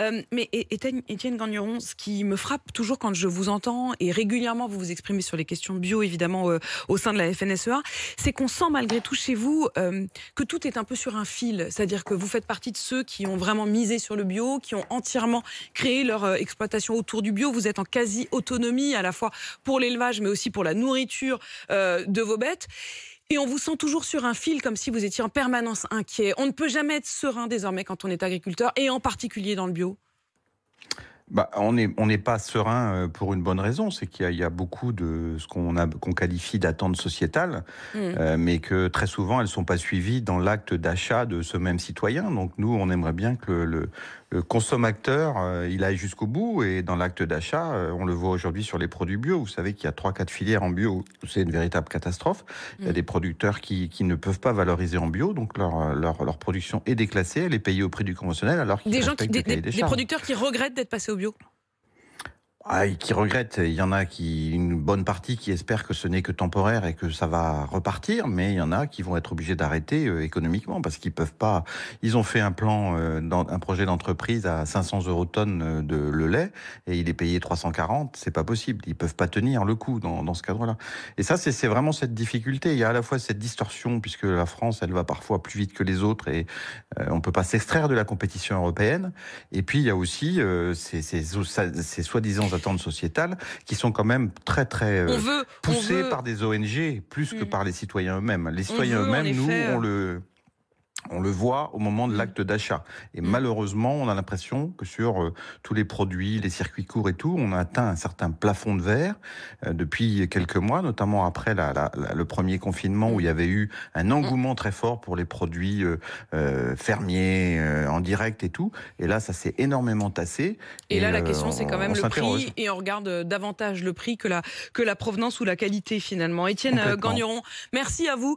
Étienne Gagneron, ce qui me frappe toujours quand je vous entends, et régulièrement vous vous exprimez sur les questions bio, évidemment, au sein de la FNSEA, c'est qu'on sent malgré tout chez vous que tout est un peu sur un fil. C'est-à-dire que vous faites partie de ceux qui ont vraiment misé sur le bio, qui ont entièrement créé leur exploitation autour du bio. Vous êtes en quasi-autonomie, à la fois pour l'élevage, mais aussi pour la nourriture de vos bêtes. Et on vous sent toujours sur un fil, comme si vous étiez en permanence inquiet. On ne peut jamais être serein désormais quand on est agriculteur, et en particulier dans le bio. Bah, on n'est pas serein pour une bonne raison, c'est qu'il y a beaucoup de ce qu'on qualifie d'attentes sociétales, Mmh. mais que très souvent elles sont pas suivies dans l'acte d'achat de ce même citoyen. Donc nous, on aimerait bien que le consommateur, il aille jusqu'au bout, et dans l'acte d'achat, on le voit aujourd'hui sur les produits bio. Vous savez qu'il y a 3-4 filières en bio où c'est une véritable catastrophe. Il y a Mmh. des producteurs qui ne peuvent pas valoriser en bio, donc leur production est déclassée, elle est payée au prix du conventionnel alors qu'ils respectent le cahier des Des charges. producteurs qui regrettent d'être passés au bio. Ah, et qui regrettent. Il y en a une bonne partie qui espèrent que ce n'est que temporaire et que ça va repartir, mais il y en a qui vont être obligés d'arrêter économiquement parce qu'ils peuvent pas. Ils ont fait un plan, un projet d'entreprise à 500 € tonne de le lait, et il est payé 340. C'est pas possible. Ils peuvent pas tenir le coup dans ce cadre-là. Et ça, c'est vraiment cette difficulté. Il y a à la fois cette distorsion puisque la France, elle va parfois plus vite que les autres, et on peut pas s'extraire de la compétition européenne. Et puis il y a aussi ces soi-disant attentes sociétales qui sont quand même très très On veut, on poussées veut, par des ONG plus que mmh, par les citoyens eux-mêmes. Les on citoyens veut en eux-mêmes, nous, effet. on le voit au moment de Mmh, l'acte d'achat. Et mmh. malheureusement, on a l'impression que sur tous les produits, les circuits courts et tout, on a atteint un certain plafond de verre depuis quelques mois, notamment après le premier confinement où il y avait eu un engouement très fort pour les produits fermiers en direct et tout. Et là, ça s'est énormément tassé, Et et là, la question, c'est quand on même le s'interroge prix, et on regarde davantage le prix que la provenance ou la qualité finalement. Étienne complètement. Gagneron, merci à vous.